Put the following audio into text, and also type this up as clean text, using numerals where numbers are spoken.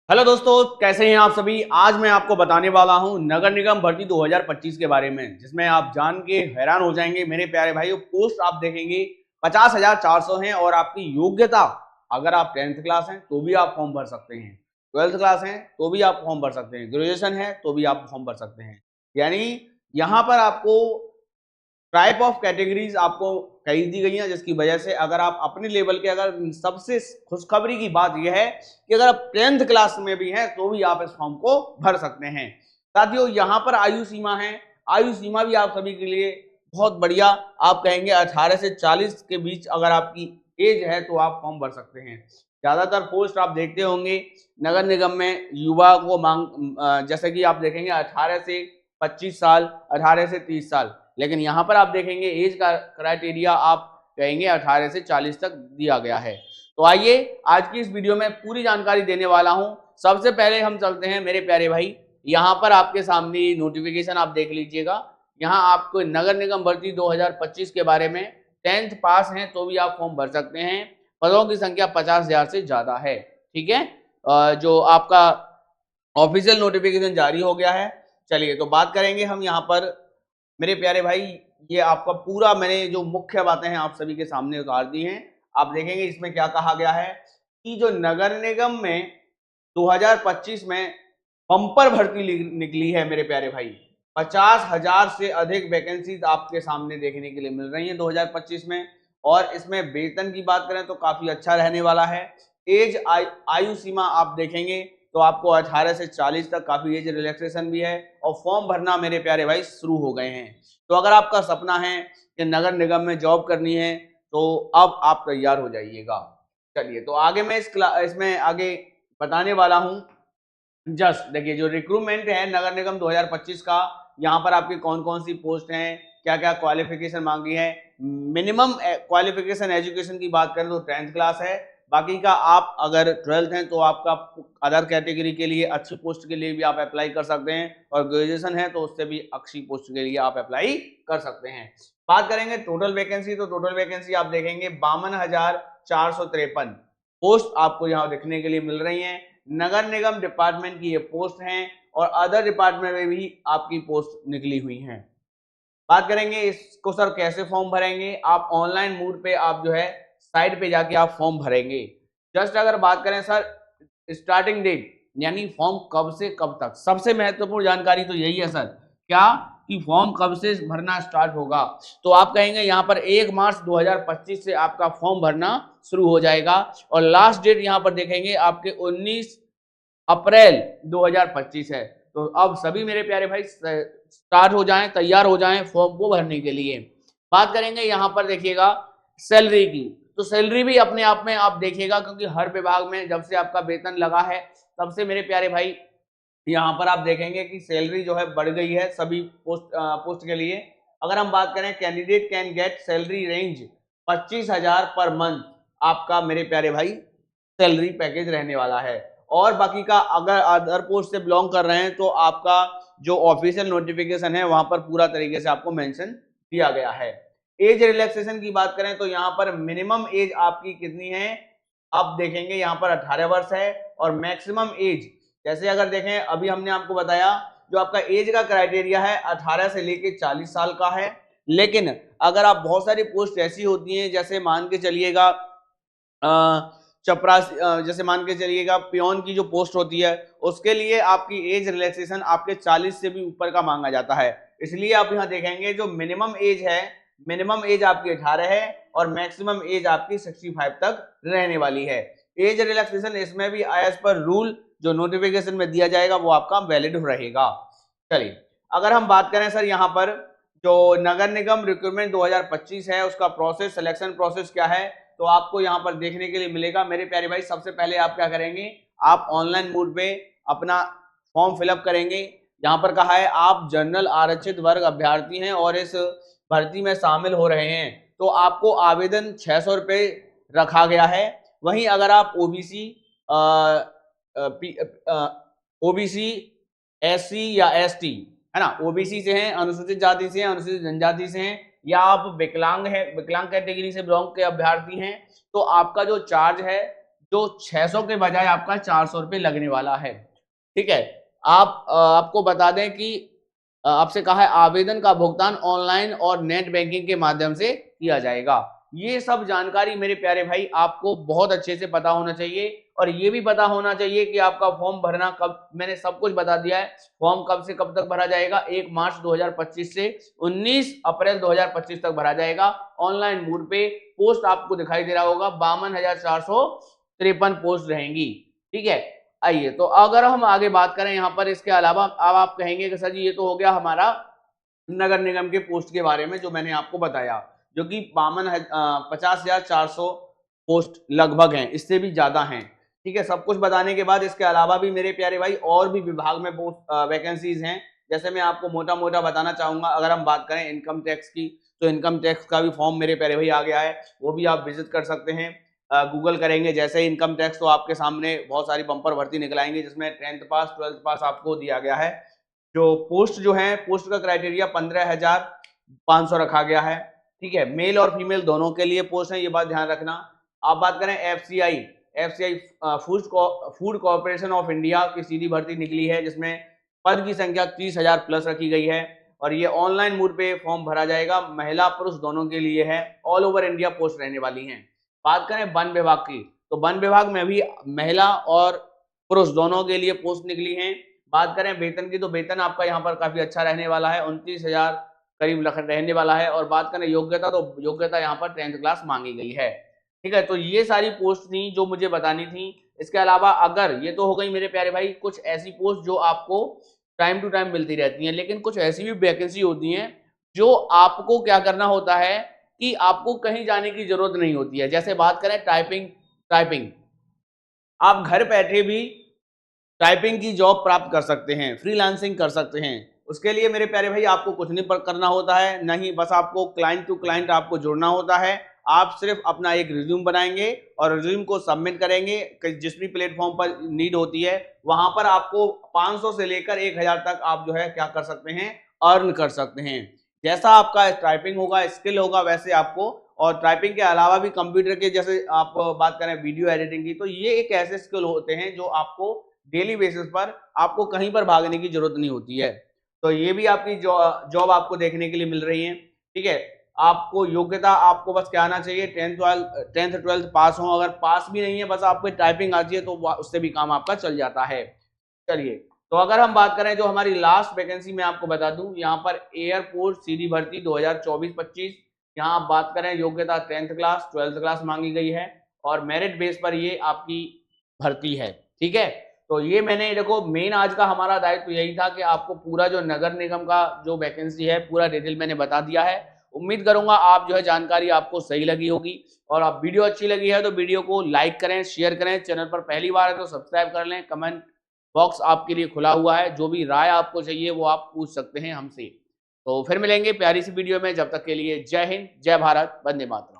Hello दोस्तों, कैसे हैं आप सभी। आज मैं आपको बताने वाला हूं नगर निगम भर्ती 2025 के बारे में, जिसमें आप जान के हैरान हो जाएंगे मेरे प्यारे भाइयों। पोस्ट आप देखेंगे 50,400 हैं और आपकी योग्यता, अगर आप 10th क्लास हैं तो भी आप फॉर्म भर सकते हैं, 12th क्लास हैं तो भी आप फॉर्म भर सकते हैं, ग्रेजुएशन है तो भी आप फॉर्म भर सकते हैं। यानी यहाँ पर आपको टाइप ऑफ कैटेगरीज आपको कही दी गई हैं, जिसकी वजह से अगर आप अपने लेवल के, अगर सबसे खुशखबरी की बात यह है कि अगर आप 10th क्लास में भी हैं तो भी आप इस फॉर्म को भर सकते हैं। साथियों, यहाँ पर आयु सीमा है, आयु सीमा भी आप सभी के लिए बहुत बढ़िया। आप कहेंगे 18 से 40 के बीच अगर आपकी एज है तो आप फॉर्म भर सकते हैं। ज्यादातर पोस्ट आप देखते होंगे नगर निगम में युवा को मांग, जैसे कि आप देखेंगे 18 से 25 साल, 18 से 30 साल, लेकिन यहाँ पर आप देखेंगे एज का क्राइटेरिया आप कहेंगे 18 से 40 तक दिया गया है। तो आइए आज की इस वीडियो में पूरी जानकारी देने वाला हूं। सबसे पहले हम चलते हैं मेरे प्यारे भाई, यहाँ पर आपके सामने नोटिफिकेशन आप देख लीजिएगा। यहाँ आपको नगर निगम भर्ती 2025 के बारे में 10th पास हैं तो भी आप फॉर्म भर सकते हैं। पदों की संख्या 50,000 से ज्यादा है। ठीक है, जो आपका ऑफिशियल नोटिफिकेशन जारी हो गया है। चलिए तो बात करेंगे हम यहाँ पर मेरे प्यारे भाई। ये आपका पूरा मैंने जो मुख्य बातें हैं आप सभी के सामने उतार दी हैं। आप देखेंगे इसमें क्या कहा गया है कि जो नगर निगम में 2025 में बम्पर भर्ती निकली है मेरे प्यारे भाई। 50,000 से अधिक वैकेंसीज आपके सामने देखने के लिए मिल रही हैं 2025 में। और इसमें वेतन की बात करें तो काफी अच्छा रहने वाला है। एज आयु सीमा आप देखेंगे तो आपको 18 से 40 तक काफी एज रिलैक्सेशन भी है। और फॉर्म भरना मेरे प्यारे भाई शुरू हो गए हैं। तो अगर आपका सपना है कि नगर निगम में जॉब करनी है तो अब आप तैयार हो जाइएगा। चलिए तो आगे मैं इसमें आगे बताने वाला हूं। जस्ट देखिए, जो रिक्रूटमेंट है नगर निगम 2025 का, यहाँ पर आपकी कौन कौन सी पोस्ट हैं, क्या क्या क्वालिफिकेशन मांगी है। मिनिमम क्वालिफिकेशन एजुकेशन की बात करें तो 10th क्लास है। बाकी का आप अगर 12th हैं तो आपका अदर कैटेगरी के लिए अच्छी पोस्ट के लिए भी आप अप्लाई कर सकते हैं, और ग्रेजुएशन है तो उससे भी अच्छी पोस्ट के लिए आप अप्लाई कर सकते हैं। बात करेंगे टोटल वैकेंसी, तो टोटल वैकेंसी आप देखेंगे 52,453 पोस्ट आपको यहाँ देखने के लिए मिल रही हैं। नगर निगम डिपार्टमेंट की ये पोस्ट हैं और अदर डिपार्टमेंट में भी आपकी पोस्ट निकली हुई हैं। बात करेंगे इसको सर कैसे फॉर्म भरेंगे। आप ऑनलाइन मोड पे आप जो है साइट पे जाके आप फॉर्म भरेंगे। जस्ट अगर बात करें सर स्टार्टिंग डेट, यानी फॉर्म कब से कब तक, सबसे महत्वपूर्ण जानकारी तो यही है सर, क्या कि फॉर्म कब से भरना स्टार्ट होगा। तो आप कहेंगे यहाँ पर 1 मार्च 2025 से आपका फॉर्म भरना शुरू हो जाएगा। और लास्ट डेट यहाँ पर देखेंगे आपके 19 अप्रैल 2025 है। तो अब सभी मेरे प्यारे भाई स्टार्ट हो जाएं, तैयार हो जाएं फॉर्म को भरने के लिए। बात करेंगे यहाँ पर देखिएगा सैलरी की, तो सैलरी भी अपने आप में आप देखिएगा, क्योंकि हर विभाग में जब से आपका वेतन लगा है तब से मेरे प्यारे भाई यहाँ पर आप देखेंगे कि सैलरी जो है बढ़ गई है सभी पोस्ट के लिए। अगर हम बात करें candidate can get salary range 25,000 per month आपका मेरे प्यारे भाई सैलरी पैकेज रहने वाला है। और बाकी का अगर अदर पोस्ट से बिलोंग कर रहे हैं तो आपका जो ऑफिशियल नोटिफिकेशन है वहां पर पूरा तरीके से आपको मेंशन किया गया है। एज रिलैक्सेशन की बात करें तो यहाँ पर मिनिमम एज आपकी कितनी है, आप देखेंगे यहाँ पर 18 वर्ष है। और मैक्सिमम एज, जैसे अगर देखें अभी हमने आपको बताया जो आपका एज का क्राइटेरिया है 18 से लेके 40 साल का है। लेकिन अगर आप बहुत सारी पोस्ट ऐसी होती हैं, जैसे मान के चलिएगा चपरासी, जैसे मान के चलिएगा पियोन की जो पोस्ट होती है उसके लिए आपकी एज रिलैक्सेशन आपके 40 से भी ऊपर का मांगा जाता है। इसलिए आप यहाँ देखेंगे जो मिनिमम एज है, मिनिमम एज आपकी 18 है और मैक्सिमम एज आपकी 65 तक रहने वाली है। एज रिलैक्सेशन इसमें भी एज पर रूल जो नोटिफिकेशन में दिया जाएगा वो आपका वैलिड रहेगा। चलिए अगर हम बात करें सर यहाँ पर जो नगर निगम रिक्रूटमेंट 2025 है उसका प्रोसेस, सिलेक्शन प्रोसेस क्या है, तो आपको यहाँ पर देखने के लिए मिलेगा मेरे प्यारे भाई। सबसे पहले आप क्या करेंगे, आप ऑनलाइन मोड पे अपना फॉर्म फिलअप करेंगे। यहाँ पर कहा है आप जनरल आरक्षित वर्ग अभ्यर्थी हैं और इस भर्ती में शामिल हो रहे हैं तो आपको आवेदन 600 रुपये रखा गया है। वहीं अगर आप ओबीसी, ओबीसी, एससी या एसटी है ना, ओबीसी से हैं, अनुसूचित जाति से हैं, अनुसूचित जनजाति से हैं, या आप विकलांग है, विकलांग कैटेगरी से बिलोंग के अभ्यर्थी हैं, तो आपका जो चार्ज है जो 600 के बजाय आपका 400 रुपये लगने वाला है। ठीक है, आपको बता दें कि आपसे कहा है आवेदन का भुगतान ऑनलाइन और नेट बैंकिंग के माध्यम से किया जाएगा। ये सब जानकारी मेरे प्यारे भाई आपको बहुत अच्छे से पता होना चाहिए, और ये भी पता होना चाहिए कि आपका फॉर्म भरना कब, मैंने सब कुछ बता दिया है। फॉर्म कब से कब तक भरा जाएगा, 1 मार्च 2025 से 19 अप्रैल 2025 तक भरा जाएगा ऑनलाइन मोड पे। पोस्ट आपको दिखाई दे रहा होगा 52,453 पोस्ट रहेंगी। ठीक है, आइए तो अगर हम आगे बात करें यहाँ पर, इसके अलावा अब आप कहेंगे कि सर जी ये तो हो गया हमारा नगर निगम के पोस्ट के बारे में जो मैंने आपको बताया, जो कि 50,400 पोस्ट लगभग हैं, इससे भी ज्यादा हैं। ठीक है, सब कुछ बताने के बाद इसके अलावा भी मेरे प्यारे भाई और भी विभाग में वैकेंसीज हैं। जैसे मैं आपको मोटा मोटा बताना चाहूंगा, अगर हम बात करें इनकम टैक्स की, तो इनकम टैक्स का भी फॉर्म मेरे प्यारे भाई आ गया है, वो भी आप विजिट कर सकते हैं। गूगल करेंगे जैसे ही इनकम टैक्स, तो आपके सामने बहुत सारी बम्पर भर्ती निकल आएंगी, जिसमें 10th पास 12th पास आपको दिया गया है। जो पोस्ट जो है, पोस्ट का क्राइटेरिया 15,500 रखा गया है। ठीक है, मेल और फीमेल दोनों के लिए पोस्ट है, ये बात ध्यान रखना। आप बात करें FCI food corporation of India की सीधी भर्ती निकली है, जिसमें पद की संख्या 30,000 प्लस रखी गई है, और ये ऑनलाइन मोड पे फॉर्म भरा जाएगा। महिला पुरुष दोनों के लिए है, ऑल ओवर इंडिया पोस्ट रहने वाली हैं। बात करें वन विभाग की, तो वन विभाग में भी महिला और पुरुष दोनों के लिए पोस्ट निकली हैं। बात करें वेतन की, तो वेतन आपका यहाँ पर काफी अच्छा रहने वाला है, 29,000 करीब रहने वाला है। और बात करें योग्यता, तो योग्यता यहाँ पर 10th क्लास मांगी गई है। ठीक है, तो ये सारी पोस्ट थी जो मुझे बतानी थी। इसके अलावा अगर ये तो हो गई मेरे प्यारे भाई कुछ ऐसी पोस्ट जो आपको टाइम टू टाइम मिलती रहती हैं, लेकिन कुछ ऐसी भी वैकेंसी होती हैं जो आपको क्या करना होता है कि आपको कहीं जाने की जरूरत नहीं होती है। जैसे बात करें टाइपिंग, आप घर बैठे भी टाइपिंग की जॉब प्राप्त कर सकते हैं, फ्रीलांसिंग कर सकते हैं। उसके लिए मेरे प्यारे भाई आपको कुछ नहीं करना होता है, नहीं बस आपको क्लाइंट टू क्लाइंट आपको जुड़ना होता है। आप सिर्फ अपना एक रिज्यूम बनाएंगे और रिज्यूम को सबमिट करेंगे, जिस भी प्लेटफॉर्म पर नीड होती है वहां पर आपको 500 से लेकर 1,000 तक आप जो है क्या कर सकते हैं, अर्न कर सकते हैं। जैसा आपका टाइपिंग होगा, स्किल होगा, वैसे आपको, और टाइपिंग के अलावा भी कंप्यूटर के, जैसे आप बात करें वीडियो एडिटिंग की, तो ये एक ऐसे स्किल होते हैं जो आपको डेली बेसिस पर आपको कहीं पर भागने की जरूरत नहीं होती है। तो ये भी आपकी जॉब आपको देखने के लिए मिल रही है। ठीक है, आपको योग्यता, आपको बस क्या आना चाहिए, 10th 12th पास हो। अगर पास भी नहीं है, बस आपको टाइपिंग आती है, तो उससे भी काम आपका चल जाता है। चलिए, तो अगर हम बात करें जो हमारी लास्ट वैकेंसी मैं आपको बता दूं, यहाँ पर एयरपोर्ट सीधी भर्ती 2024-25, यहाँ आप बात करें योग्यता 10th क्लास 12th क्लास मांगी गई है, और मेरिट बेस पर ये आपकी भर्ती है। ठीक है, तो ये मैंने देखो मेन आज का हमारा दायित्व यही था कि आपको पूरा जो नगर निगम का जो वैकेंसी है पूरा डिटेल मैंने बता दिया है। उम्मीद करूंगा आप जो है जानकारी आपको सही लगी होगी, और आप वीडियो अच्छी लगी है तो वीडियो को लाइक करें, शेयर करें, चैनल पर पहली बार है तो सब्सक्राइब कर लें। कमेंट बॉक्स आपके लिए खुला हुआ है, जो भी राय आपको चाहिए वो आप पूछ सकते हैं हमसे। तो फिर मिलेंगे प्यारी सी वीडियो में, जब तक के लिए जय हिंद, जय भारत, वंदे मातरम।